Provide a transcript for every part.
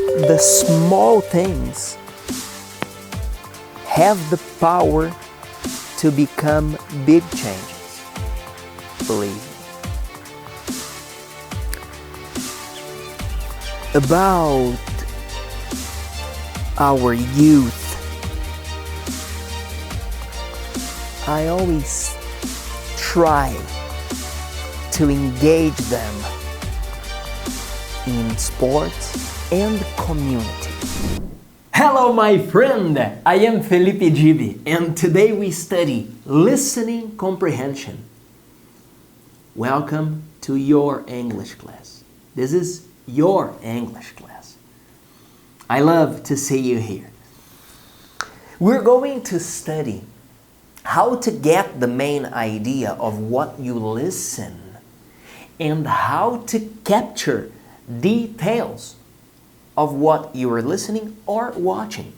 the small things have the power to become big changes. Believe me. About our youth, I always try to engage them in sports and community. Hello my friend, I am Felipe Dib and today we study listening comprehension. Welcome to your English class. This is your English class. I love to see you here. We're going to study how to get the main idea of what you listen and how to capture details of what you are listening or watching.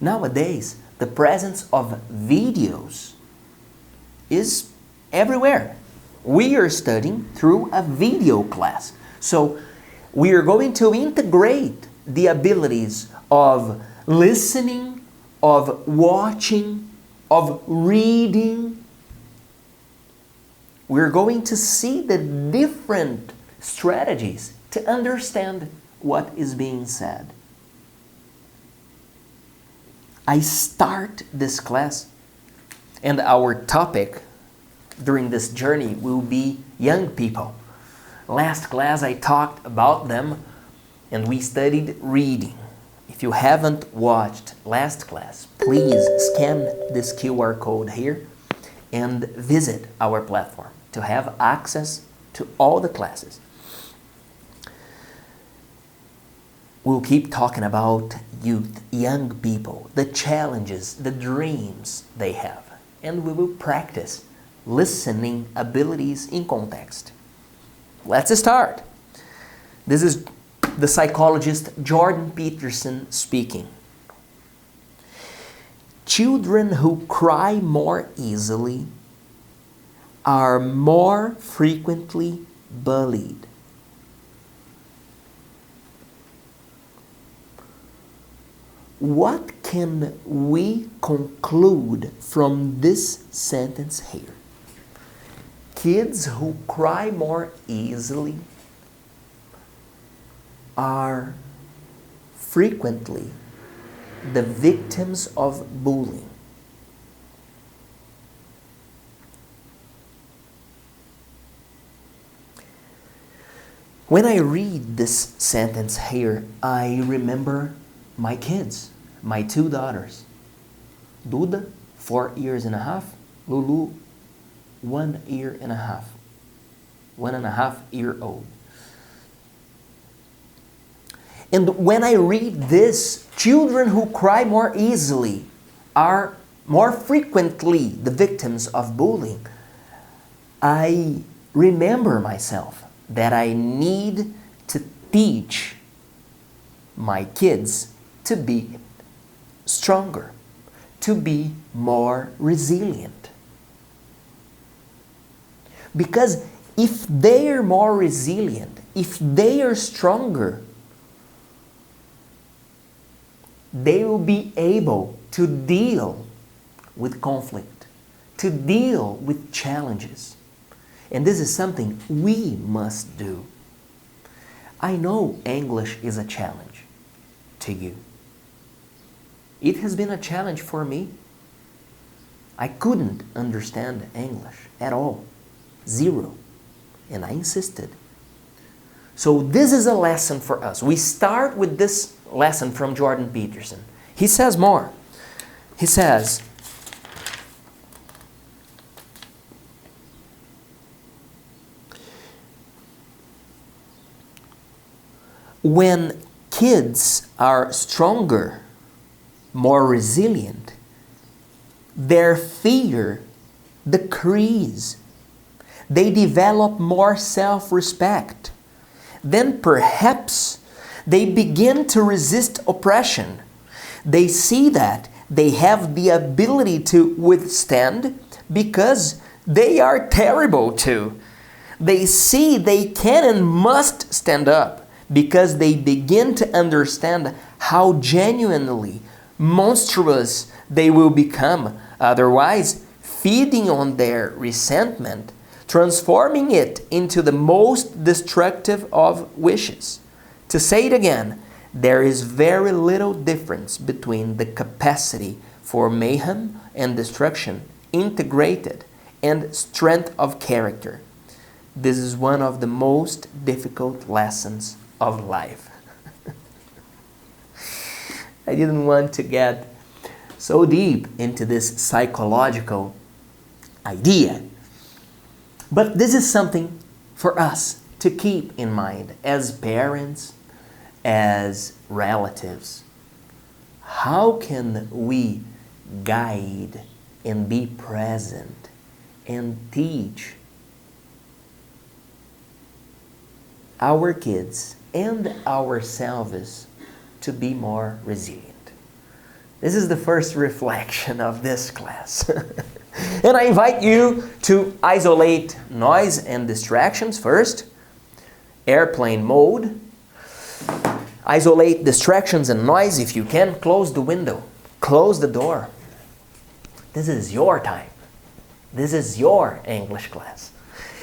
Nowadays, the presence of videos is everywhere. We are studying through a video class. So we are going to integrate the abilities of listening, of watching, of reading. We're going to see the different strategies to understand what is being said. I start this class and our topic during this journey will be young people. Last class I talked about them and we studied reading. If you haven't watched last class, please scan this QR code here and visit our platform to have access to all the classes. We'll keep talking about youth, young people, the challenges, the dreams they have, and we will practice listening abilities in context. Let's start. This is the psychologist Jordan Peterson speaking. Children who cry more easily are more frequently bullied. What can we conclude from this sentence here? Kids who cry more easily are frequently the victims of bullying. When I read this sentence here, I remember my kids, my two daughters. Duda, 4 years and a half, Lulu, 1 year and a half, 1.5 year old. And when I read this, children who cry more easily are more frequently the victims of bullying, I remember myself that I need to teach my kids to be stronger, to be more resilient. Because if they are more resilient, if they are stronger, they will be able to deal with conflict, to deal with challenges. And this is something we must do. I know English is a challenge to you. It has been a challenge for me. I couldn't understand English at all. Zero. And I insisted. So this is a lesson for us. We start with this lesson from Jordan Peterson. He says more. He says, when kids are stronger, more resilient, their fear decreases. They develop more self-respect. Then perhaps they begin to resist oppression. They see that they have the ability to withstand because they are terrible too. They see they can and must stand up because they begin to understand how genuinely monstrous they will become, otherwise feeding on their resentment, transforming it into the most destructive of wishes. To say it again, there is very little difference between the capacity for mayhem and destruction integrated and strength of character. This is one of the most difficult lessons of life. I didn't want to get so deep into this psychological idea, but this is something for us to keep in mind as parents, as relatives. How can we guide and be present and teach our kids and ourselves to be more resilient? This is the first reflection of this class. And I invite you to isolate noise and distractions first. Airplane mode. Isolate distractions and noise if you can. Close the window. Close the door. This is your time. This is your English class.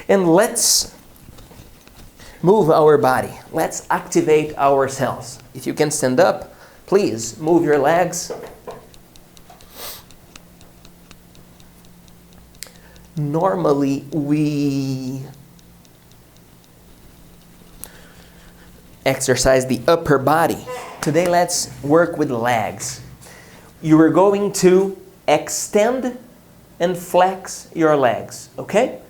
And let's move our body. Let's activate ourselves. If you can stand up, please move your legs. Normally, we exercise the upper body. Today, let's work with legs. You are going to extend and flex your legs, okay?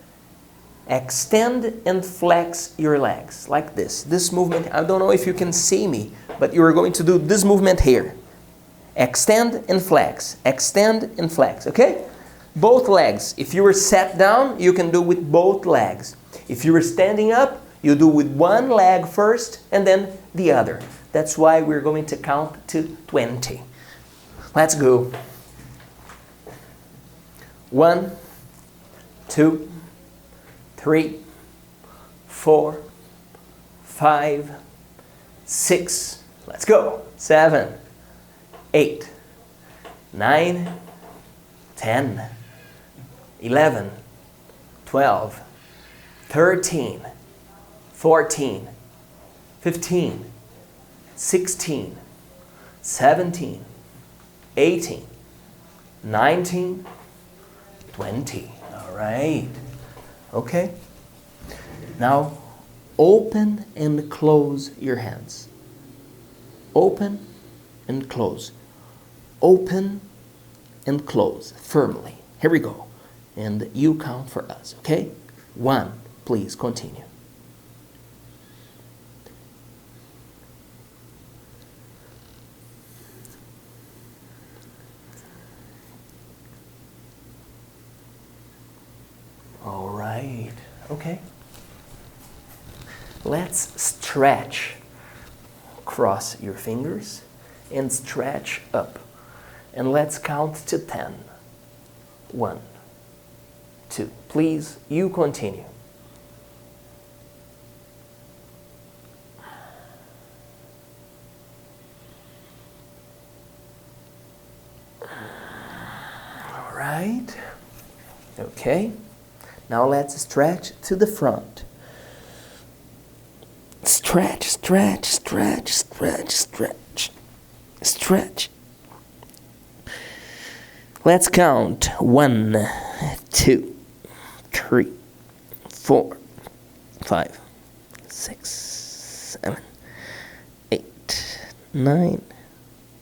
Extend and flex your legs, like this. This movement, I don't know if you can see me, but you are going to do this movement here. Extend and flex, okay? Both legs. If you were sat down, you can do with both legs. If you were standing up, you do with one leg first and then the other. That's why we're going to count to 20. Let's go. 1, 2, 3, 4, 5, 6. Let's go. 7, 8, 9, 10, 11, 12, 13, 14, 15, 16, 17, 18, 19, 20. All right. Okay. Now, open and close your hands. Open and close. Open and close firmly. Here we go. And you count for us, okay? 1. Please continue. All right. Okay. Let's stretch. Cross your fingers and stretch up. And let's count to 10. 1, 2. Please, you continue. All right. Okay. Now let's stretch to the front. Stretch, stretch, stretch, stretch, stretch, stretch. Let's count. 1, 2, 3, 4, 5, 6, 7, 8, 9,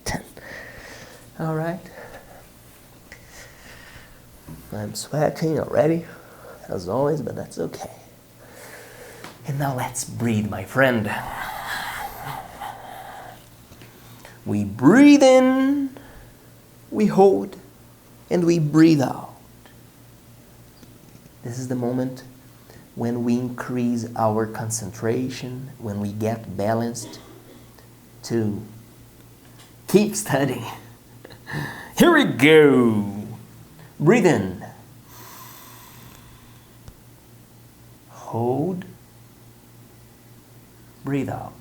10. All right. I'm sweating already, as always, but that's okay. And now let's breathe, my friend. We breathe in, we hold, and we breathe out. This is the moment when we increase our concentration, when we get balanced to keep studying. Here we go. Breathe in. Hold. Breathe out.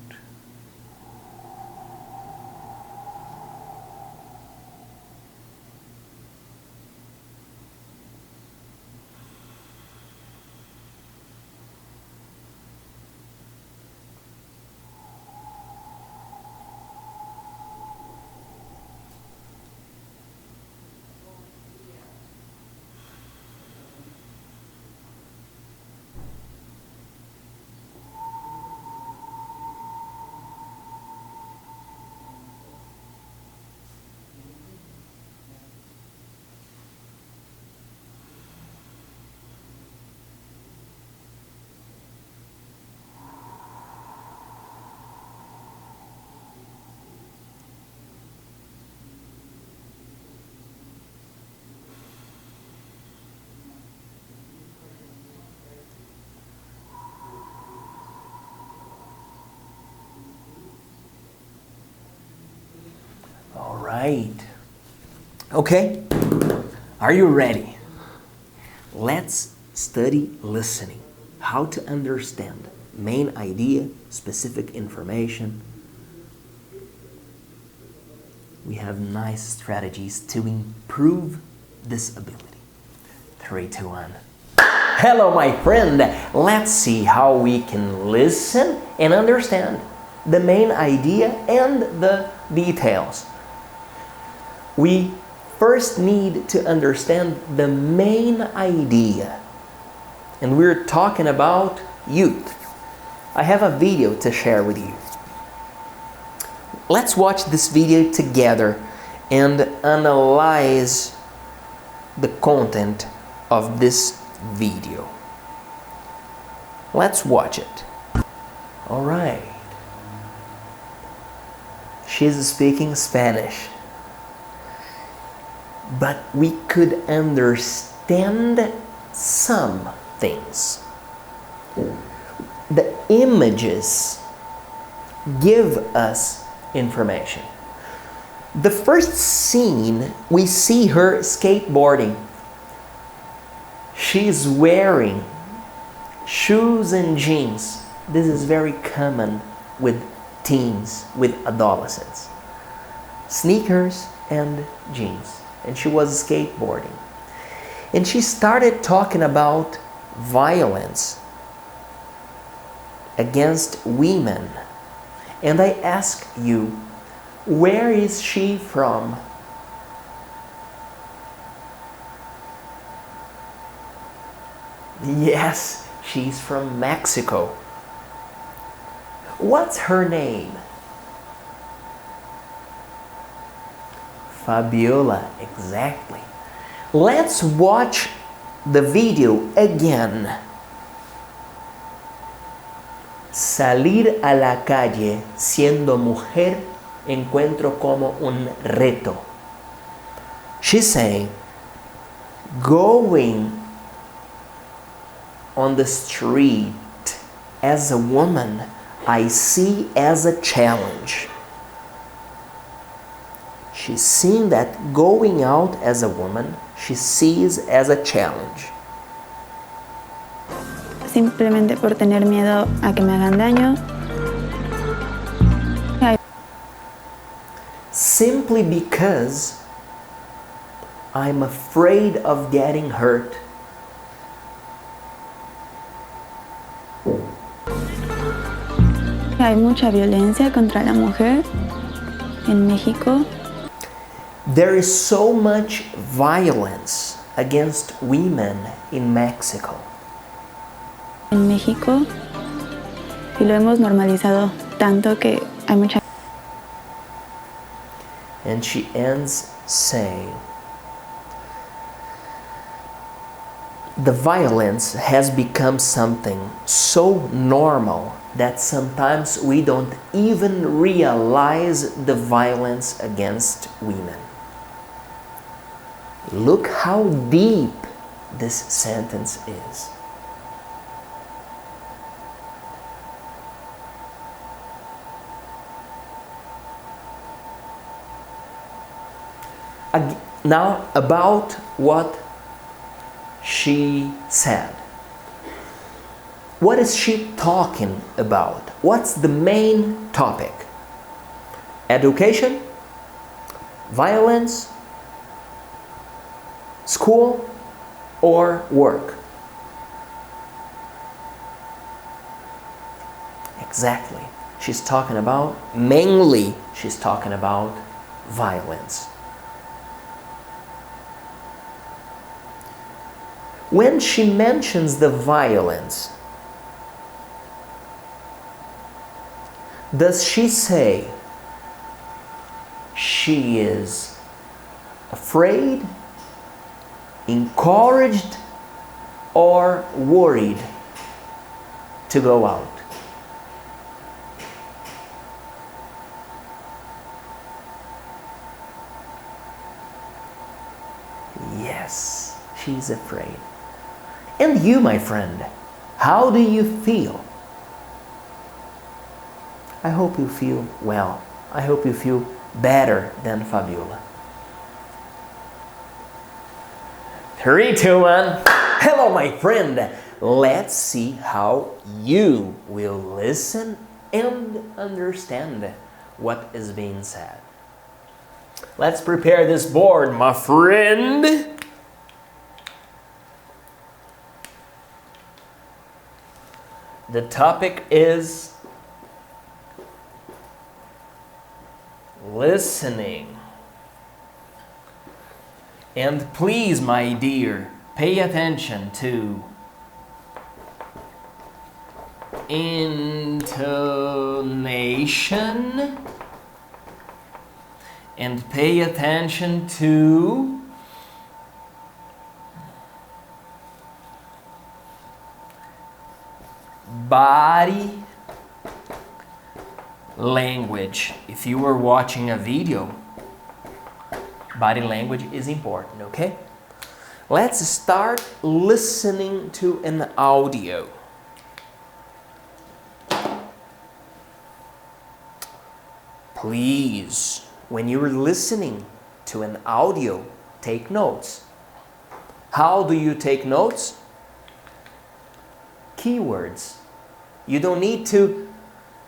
right. Okay, are you ready? Let's study listening. How to understand main idea, specific information. We have nice strategies to improve this ability. 3, 2, 1. Hello, my friend. Let's see how we can listen and understand the main idea and the details. We first need to understand the main idea. And we're talking about youth. I have a video to share with you. Let's watch this video together and analyze the content of this video. Let's watch it. All right. She's speaking Spanish. But we could understand some things. The images give us information. The first scene, we see her skateboarding. She's wearing shoes and jeans. This is very common with teens, with adolescents. Sneakers and jeans. And she was skateboarding. And she started talking about violence against women. And I ask you, where is she from? Yes, she's from Mexico. What's her name? Fabiola, exactly. Let's watch the video again. Salir a la calle siendo mujer encuentro como un reto. She's saying, going on the street as a woman, I see as a challenge. She's seeing that going out as a woman, she sees as a challenge. Simplemente por tener miedo a que me hagan daño. Simply because I'm afraid of getting hurt. Hay mucha violencia contra la mujer en México. There is so much violence against women in Mexico. En México, y lo hemos normalizado tanto que hay mucha. And she ends saying, the violence has become something so normal that sometimes we don't even realize the violence against women. Look how deep this sentence is. Now, about what she said. What is she talking about? What's the main topic? Education? Violence? School? Or work? Exactly. She's talking about, mainly, she's talking about violence. When she mentions the violence, does she say she is afraid, encouraged, or worried to go out? Yes, she's afraid. And you, my friend, how do you feel? I hope you feel well. I hope you feel better than Fabiola. 3, 2, 1. Hello, my friend. Let's see how you will listen and understand what is being said. Let's prepare this board, my friend. The topic is listening. And please, my dear, pay attention to intonation and pay attention to body language. If you were watching a video, body language is important, okay? Let's start listening to an audio. Please, when you're listening to an audio, take notes. How do you take notes? Keywords. You don't need to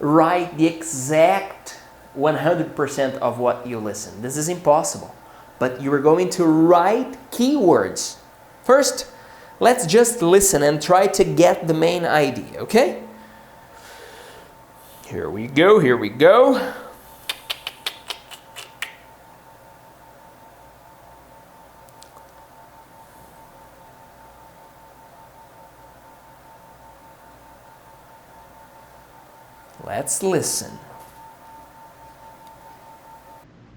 write the exact 100% of what you listen. This is impossible. But you are going to write keywords. First, let's just listen and try to get the main idea, okay? Here we go, here we go. Let's listen.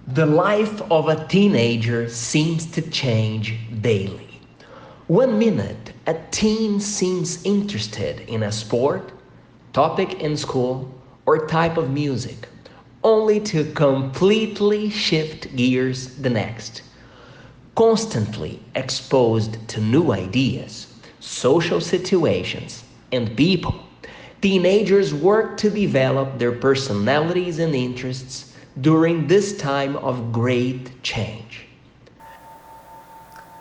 The life of a teenager seems to change daily. 1 minute, a teen seems interested in a sport, topic in school, or type of music, only to completely shift gears the next. Constantly exposed to new ideas, social situations, and people, teenagers work to develop their personalities and interests during this time of great change.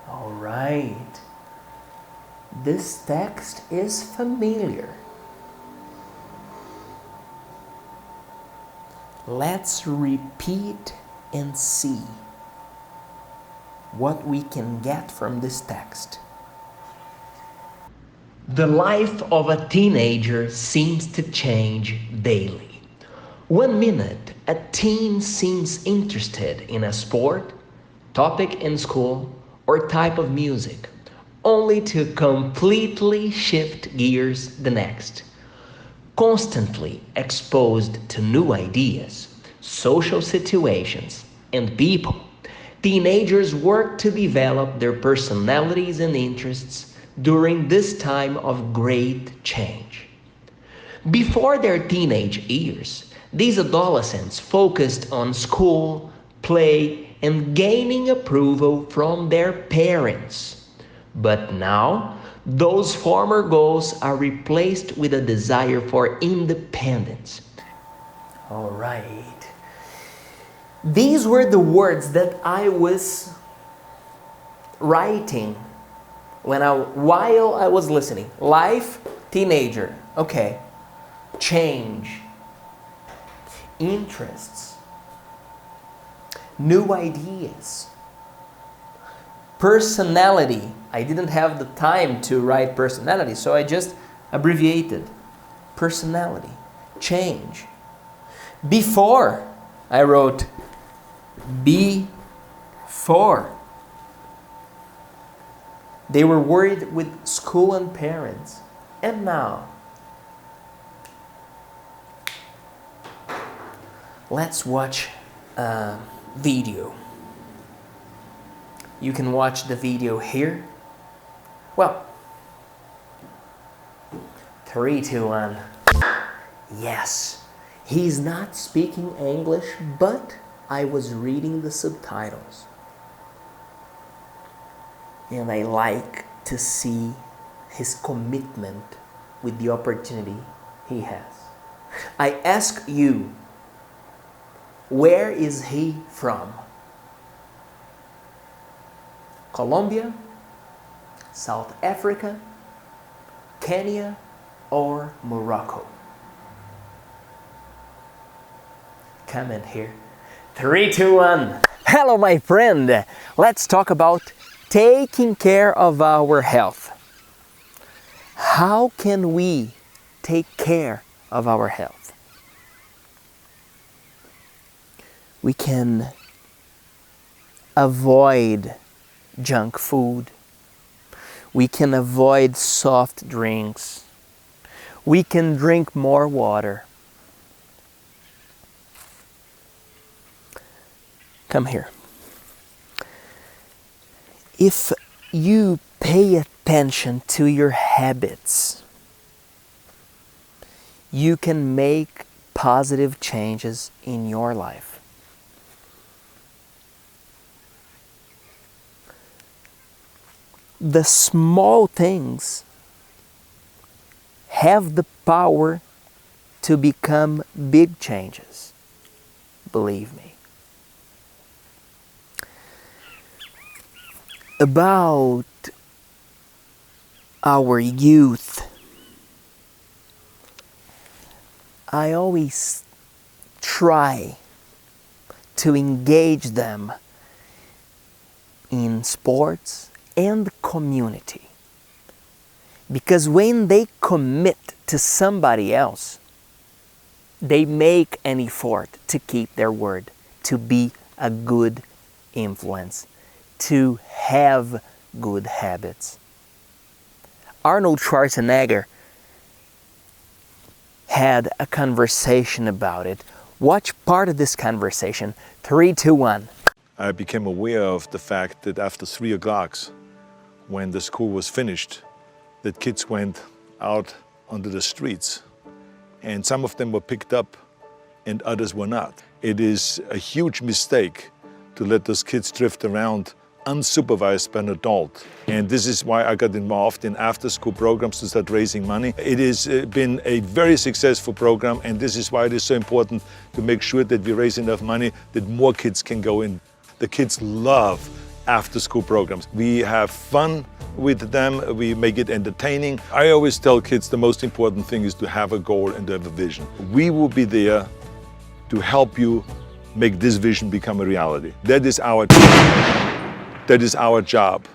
All right. This text is familiar. Let's repeat and see what we can get from this text. The life of a teenager seems to change daily. 1 minute, a teen seems interested in a sport, topic in school, or type of music, only to completely shift gears the next. Constantly exposed to new ideas, social situations, and people, teenagers work to develop their personalities and interests during this time of great change. Before their teenage years, these adolescents focused on school, play, and gaining approval from their parents. But now, those former goals are replaced with a desire for independence. All right. These were the words that I was writing while I was listening. Life, teenager. Okay. Change. Interests. New ideas. Personality. I didn't have the time to write personality, so I just abbreviated. Personality. Change. Before, I wrote before. They were worried with school and parents. And now, let's watch a video. You can watch the video here. Well, 3, 2, 1. Yes, he's not speaking English, but I was reading the subtitles. And I like to see his commitment with the opportunity he has. I ask you, Where is he from? Colombia, South Africa, Kenya, or Morocco? Comment here. 3, 2, 1. Hello, my friend. Let's talk about taking care of our health. How can we take care of our health? We can avoid junk food. We can avoid soft drinks. We can drink more water. Come here. If you pay attention to your habits, you can make positive changes in your life. The small things have the power to become big changes. Believe me. About our youth, I always try to engage them in sports and community. Because when they commit to somebody else, they make an effort to keep their word, to be a good influence, to have good habits. Arnold Schwarzenegger had a conversation about it. Watch part of this conversation. 3, 2, 1. I became aware of the fact that after 3 o'clock, when the school was finished, that kids went out onto the streets. And some of them were picked up and others were not. It is a huge mistake to let those kids drift around unsupervised by an adult. And this is why I got involved in after-school programs to start raising money. It has been a very successful program, and this is why it is so important to make sure that we raise enough money that more kids can go in. The kids love after-school programs. We have fun with them, we make it entertaining. I always tell kids the most important thing is to have a goal and to have a vision. We will be there to help you make this vision become a reality. That is our job. That is our job.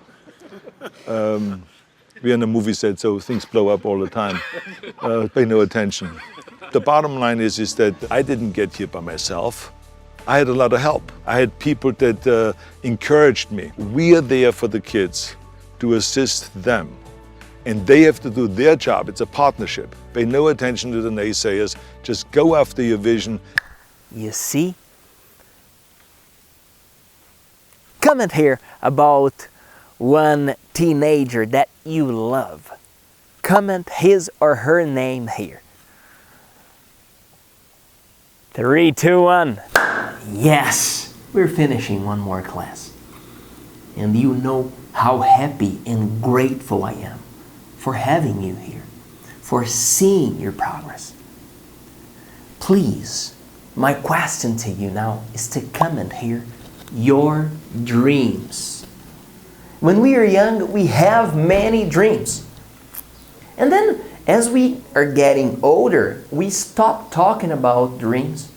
We're in a movie set, so things blow up all the time. Pay no attention. The bottom line is that I didn't get here by myself. I had a lot of help. I had people that encouraged me. We are there for the kids to assist them. And they have to do their job. It's a partnership. Pay no attention to the naysayers. Just go after your vision. You see? Comment here about one teenager that you love. Comment his or her name here. 3, 2, 1. Yes, we're finishing one more class. And you know how happy and grateful I am for having you here, for seeing your progress. Please, my question to you now is to comment here your dreams. When we are young, we have many dreams. And then as we are getting older, we stop talking about dreams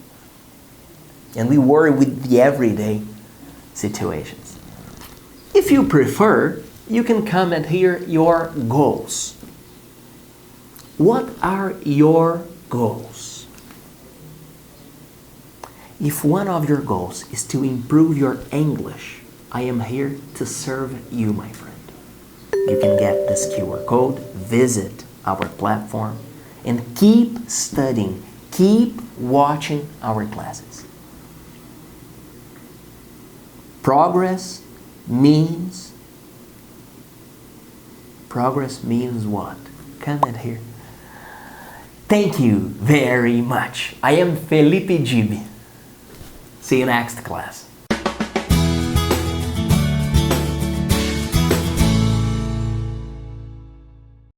and we worry with the everyday situations. If you prefer, you can comment here your goals. What are your goals? If one of your goals is to improve your English, I am here to serve you, my friend. You can get this QR code, visit our platform, and keep studying, keep watching our classes. Progress means what? Comment here. Thank you very much. I am Felipe Dib. See you next class.